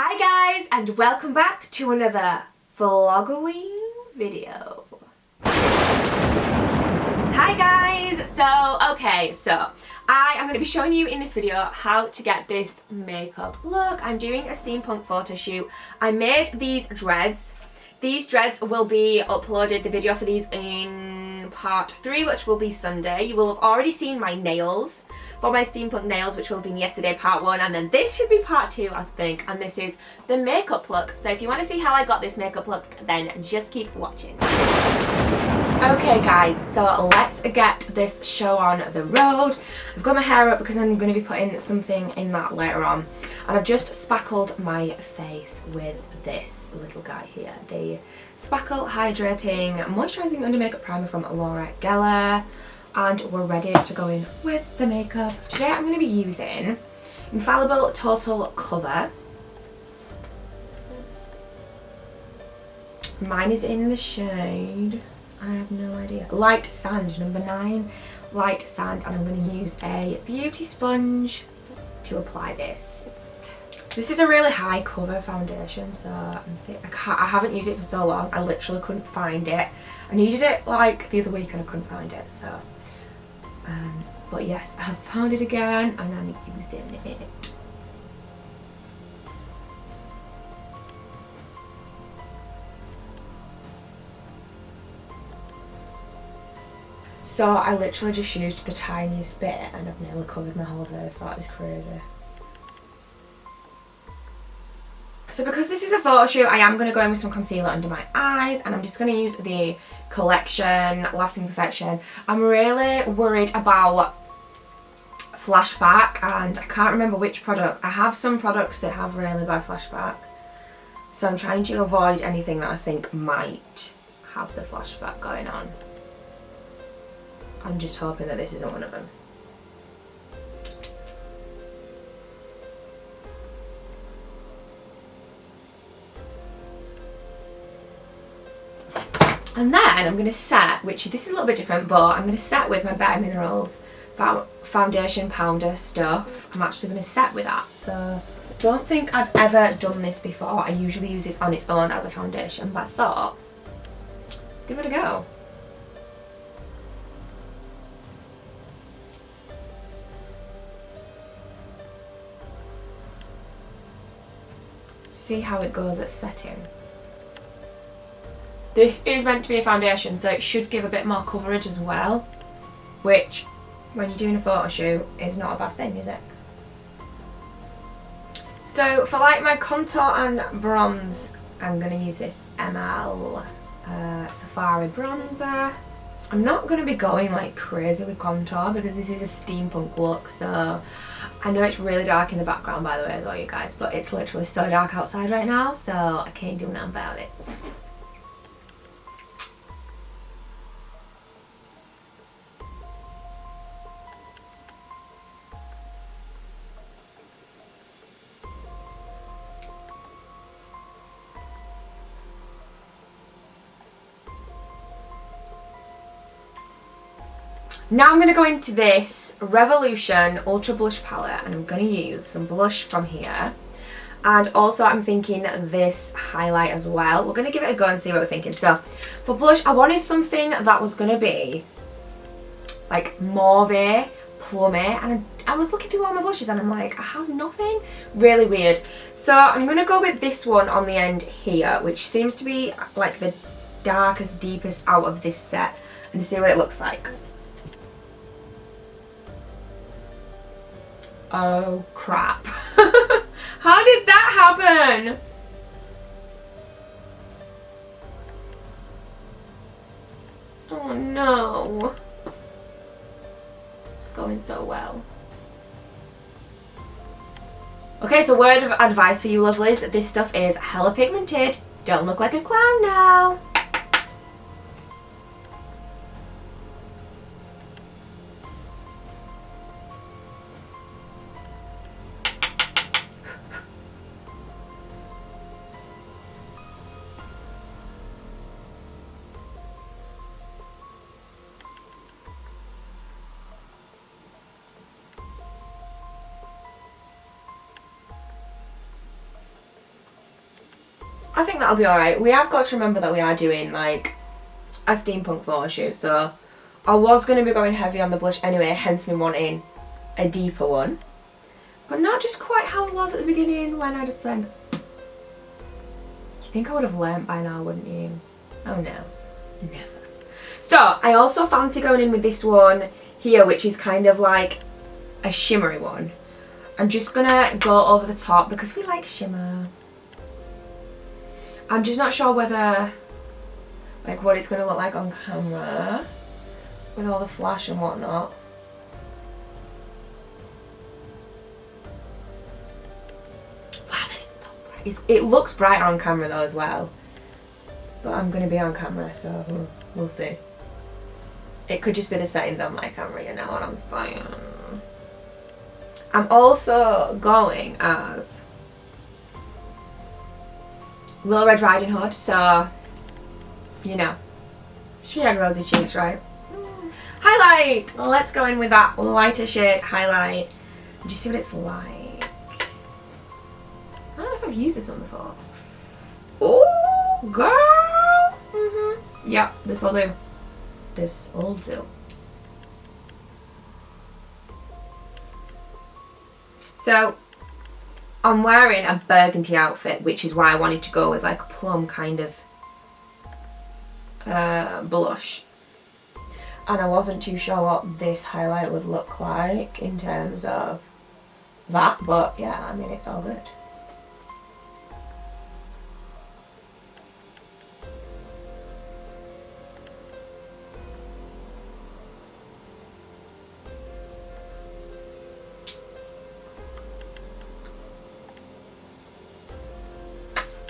Hi guys, and welcome back to another VLOGOWEEN video. Hi guys, so I am going to be showing you in this video how to get this makeup look. I'm doing a steampunk photo shoot. I made these dreads. These dreads will be uploaded, the video for these, in part 3, which will be Sunday. You will have already seen my nails for my steampunk nails, which will have been yesterday, part 1, and then this should be part 2, I think, and this is the makeup look. So if you want to see how I got this makeup look, then just keep watching. Okay guys, so let's get this show on the road. I've got my hair up because I'm going to be putting something in that later on, and I've just spackled my face with this little guy here, the Spackle Hydrating Moisturising Under Makeup Primer from Laura Geller. And we're ready to go in with the makeup. Today I'm going to be using Infallible Total Cover. Mine is in the shade, I have no idea, Light Sand, number 9, Light Sand, and I'm going to use a beauty sponge to apply this. This is a really high cover foundation, so I haven't used it for so long, I literally couldn't find it. I needed it like the other week and I couldn't find it, so but yes, I have found it again and I'm using it. So I literally just used the tiniest bit and I've nearly covered my whole face. That is crazy. So because this is a photo shoot, I am going to go in with some concealer under my eyes, and I'm just going to use the Collection Lasting Perfection. I'm really worried about flashback, and I can't remember which product. I have some products that have really bad flashback, so I'm trying to avoid anything that I think might have the flashback going on. I'm just hoping that this isn't one of them. And then I'm going to set, which this is a little bit different, but I'm going to set with my Bare Minerals Foundation Pounder stuff. I'm actually going to set with that. So I don't think I've ever done this before. I usually use this on its own as a foundation, but I thought, let's give it a go. See how it goes at setting. This is meant to be a foundation, so it should give a bit more coverage as well, which, when you're doing a photo shoot, is not a bad thing, is it? So for like my contour and bronze, I'm going to use this ML Safari bronzer. I'm not going to be going like crazy with contour because this is a steampunk look, so I know it's really dark in the background, by the way, as well, you guys, but it's literally so dark outside right now, so I can't do nothing about it. Now I'm going to go into this Revolution Ultra Blush palette, and I'm going to use some blush from here. And also I'm thinking this highlight as well. We're going to give it a go and see what we're thinking. So for blush, I wanted something that was going to be like mauve, plummy, and I was looking through all my blushes and I'm like, I have nothing. Really weird. So I'm going to go with this one on the end here, which seems to be like the darkest, deepest out of this set, and see what it looks like. Oh crap. How did that happen? Oh no. It's going so well. Okay, so word of advice for you lovelies, this stuff is hella pigmented. Don't look like a clown now. I think that'll be alright. We have got to remember that we are doing like a steampunk photo shoot, so I was going to be going heavy on the blush anyway, hence me wanting a deeper one. But not just quite how it was at the beginning when I just went. You think I would have learnt by now, wouldn't you? Oh no, never. So I also fancy going in with this one here, which is kind of like a shimmery one. I'm just gonna go over the top because we like shimmer. I'm just not sure whether, like, what it's gonna look like on camera with all the flash and whatnot. Wow, that is so bright. It looks brighter on camera though as well. But I'm gonna be on camera, so we'll see. It could just be the settings on my camera, you know what I'm saying. I'm also going as Little Red Riding Hood, so, you know, she had rosy cheeks, right? Highlight! Let's go in with that lighter shade highlight. Just see what it's like. I don't know if I've used this one before. Oh, girl! Yeah, this will do. This will do. So, I'm wearing a burgundy outfit, which is why I wanted to go with like a plum kind of blush. And I wasn't too sure what this highlight would look like in terms of that, but yeah, I mean, it's all good.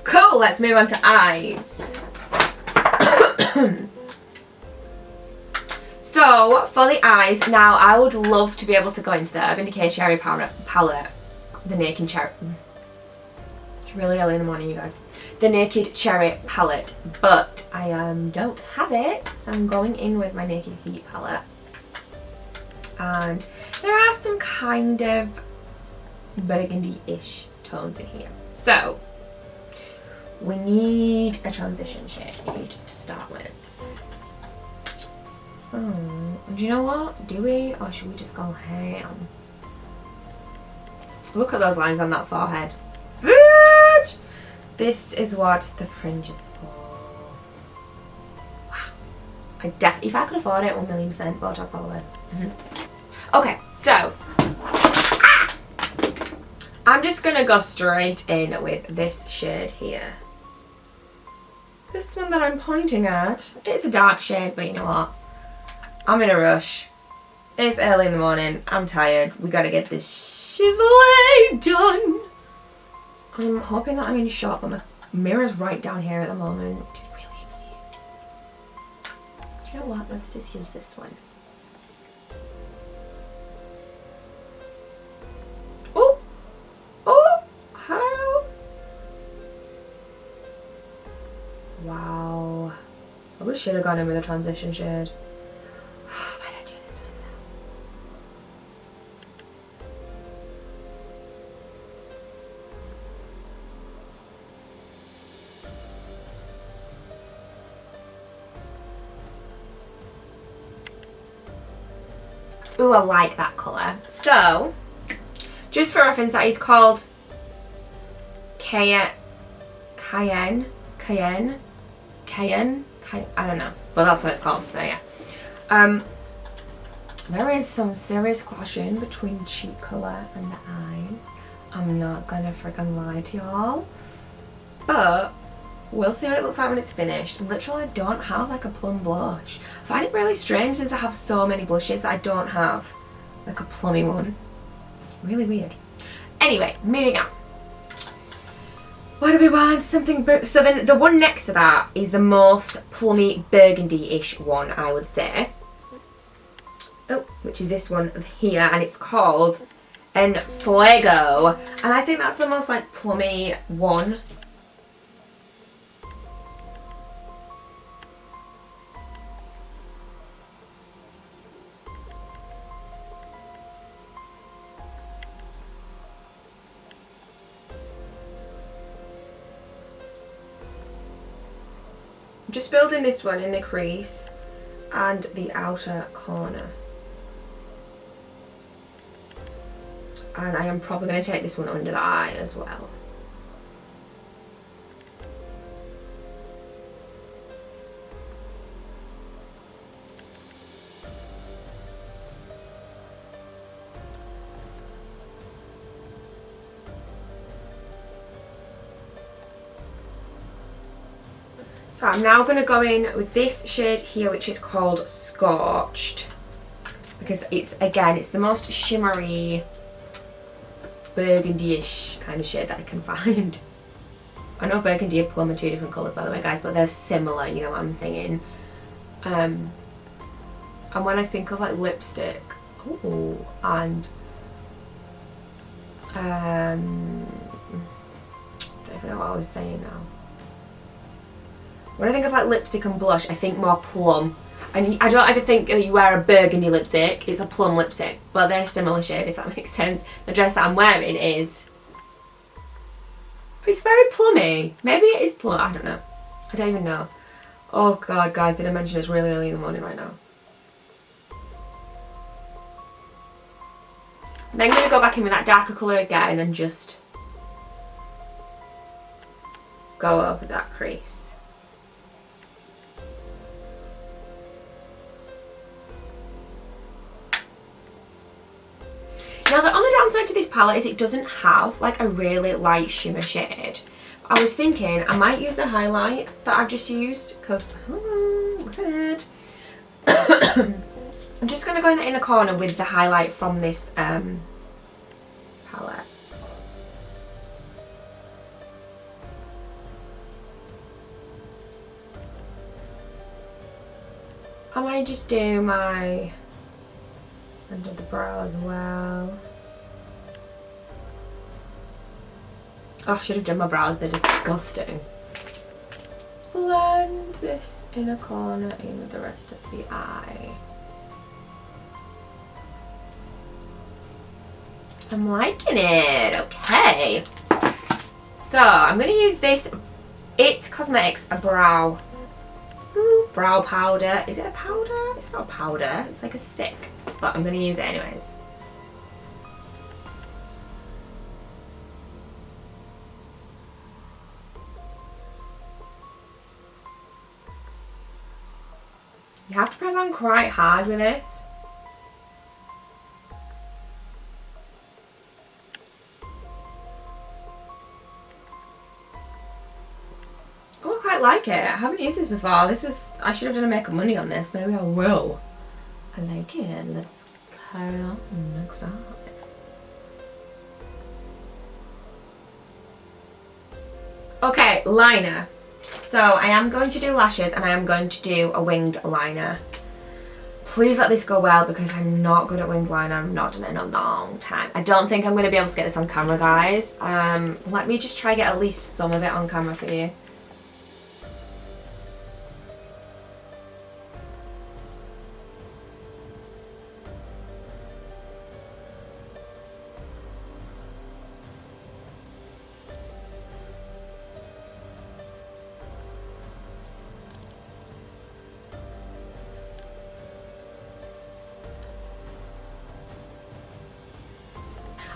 Cool, let's move on to eyes. So, for the eyes, now I would love to be able to go into the Urban Decay Cherry palette. The Naked Cherry. It's really early in the morning, you guys. The Naked Cherry palette. But I don't have it, so I'm going in with my Naked Heat palette. And there are some kind of burgundy-ish tones in here. So, we need a transition shade to start with. Do you know what? Do we? Or should we just go ham? Look at those lines on that forehead. Bitch! This is what the fringe is for. Wow. If I could afford it, 1,000,000% Botox all over. Okay, so I'm just gonna go straight in with this shade here. This one that I'm pointing at, it's a dark shade, but you know what? I'm in a rush. It's early in the morning. I'm tired. We gotta get this shizzle done. I'm hoping that I'm in shot, but my mirror's right down here at the moment, which is really annoying. Do you know what? Let's just use this one. Oh! Oh! How? Wow. I wish I should have gone in with a transition shade. Why did I do this to myself? Ooh, I like that colour. So, just for reference, that is called Cayenne. I don't know, but that's what it's called. So yeah, there is some serious clashing between cheek colour and the eyes. I'm not gonna freaking lie to y'all, but we'll see what it looks like when it's finished. Literally, I don't have like a plum blush. I find it really strange since I have so many blushes that I don't have like a plummy one. Really weird. Anyway, moving on. What do we want? Something so then the one next to that is the most plummy burgundy-ish one, I would say. Oh, which is this one here, and it's called En Fuego. And I think that's the most like plummy one. I'm just building this one in the crease and the outer corner. And I am probably going to take this one under the eye as well. So I'm now going to go in with this shade here, which is called Scorched, because it's, again, it's the most shimmery, burgundy-ish kind of shade that I can find. I know burgundy and plum are two different colours, by the way, guys, but they're similar, you know what I'm saying. And when I think of like lipstick, ooh, and I don't even know what I was saying now. When I think of like lipstick and blush, I think more plum. And I don't ever think you wear a burgundy lipstick, it's a plum lipstick. But they're a similar shade, if that makes sense. The dress that I'm wearing is... It's very plummy. Maybe it is plum, I don't know. I don't even know. Oh god, guys, did I mention it's really early in the morning right now? I'm then going to go back in with that darker colour again and just go over that crease. Now the only downside to this palette is it doesn't have like a really light shimmer shade. I was thinking I might use the highlight that I've just used because, look at it. I'm just going to go in the inner corner with the highlight from this palette. I might just do my under the brow as well. Oh, I should have done my brows, they're disgusting. Blend this inner corner in with the rest of the eye. I'm liking it, okay. So I'm going to use this It Cosmetics brow powder. Is it a powder? It's not a powder, it's like a stick. But I'm going to use it anyways. You have to press on quite hard with this. Oh, I quite like it. I haven't used this before. I should have done a makeup money on this. Maybe I will. I like it. Let's carry on next up. Okay, liner. So I am going to do lashes and I am going to do a winged liner. Please let this go well because I'm not good at winged liner. I've not done it in a long time. I don't think I'm going to be able to get this on camera, guys. Let me just try to get at least some of it on camera for you.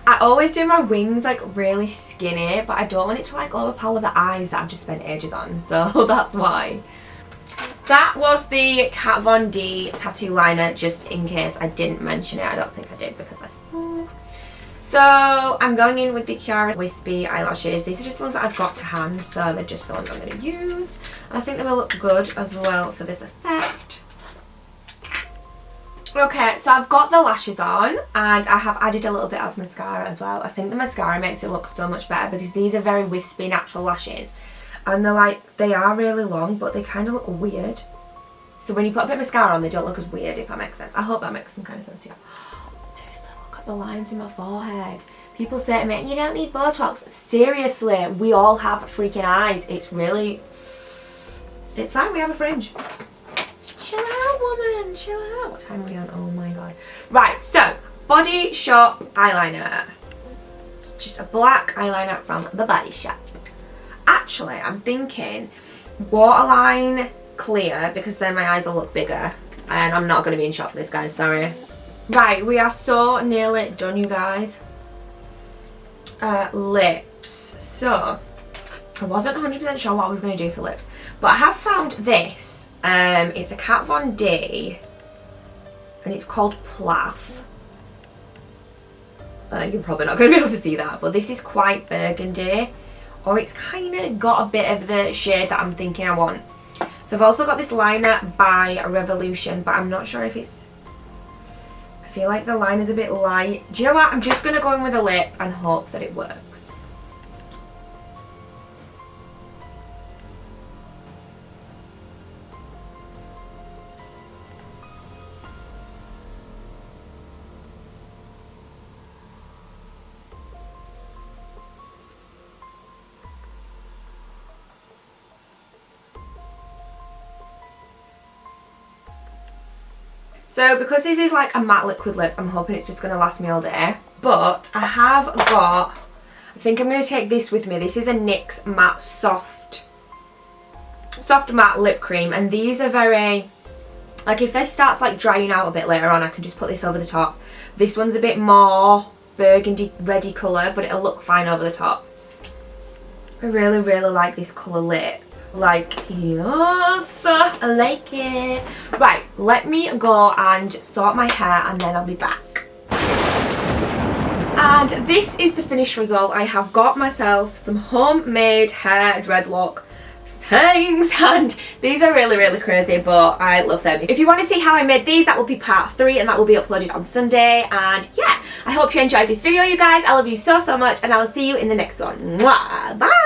I always do my wings like really skinny, but I don't want it to like overpower the eyes that I've just spent ages on, so that's why. That was the Kat Von D tattoo liner, just in case I didn't mention it. I don't think I did because I thought. So I'm going in with the Kiara Wispy eyelashes. These are just the ones that I've got to hand, so they're just the ones I'm going to use. And I think they will look good as well for this effect. Okay, so I've got the lashes on and I have added a little bit of mascara as well. I think the mascara makes it look so much better because these are very wispy natural lashes. And they're like, they are really long, but they kind of look weird. So when you put a bit of mascara on, they don't look as weird, if that makes sense. I hope that makes some kind of sense to you. Seriously, look at the lines in my forehead. People say to me, you don't need Botox. Seriously, we all have freaking eyes. It's really, it's fine, we have a fringe. Chill out, woman, chill out. What time are we on? Oh my god. Right, so, Body Shop eyeliner. It's just a black eyeliner from the Body Shop. Actually, I'm thinking waterline clear because then my eyes will look bigger. And I'm not going to be in shot for this, guys, sorry. Right, we are so nearly done, you guys. Lips. So, I wasn't 100% sure what I was going to do for lips. But I have found this. It's a Kat Von D. And it's called Plath. You're probably not going to be able to see that. But this is quite burgundy. Or it's kind of got a bit of the shade that I'm thinking I want. So I've also got this liner by Revolution. But I'm not sure if it's... I feel like the liner's a bit light. Do you know what? I'm just going to go in with a lip and hope that it works. So because this is like a matte liquid lip, I'm hoping it's just going to last me all day. But I have got, I think I'm going to take this with me. This is a NYX matte soft matte lip cream. And these are very, like if this starts like drying out a bit later on, I can just put this over the top. This one's a bit more burgundy reddy colour, but it'll look fine over the top. I really, really like this colour lip. Like, yes, I like it. Right, let me go and sort my hair and then I'll be back. And this is the finished result. I have got myself some homemade hair dreadlock things, and these are really, really crazy, but I love them. If you want to see how I made these, that will be part 3 and that will be uploaded on Sunday. And yeah, I hope you enjoyed this video, you guys. I love you so, so much, and I will see you in the next one. Mwah! Bye!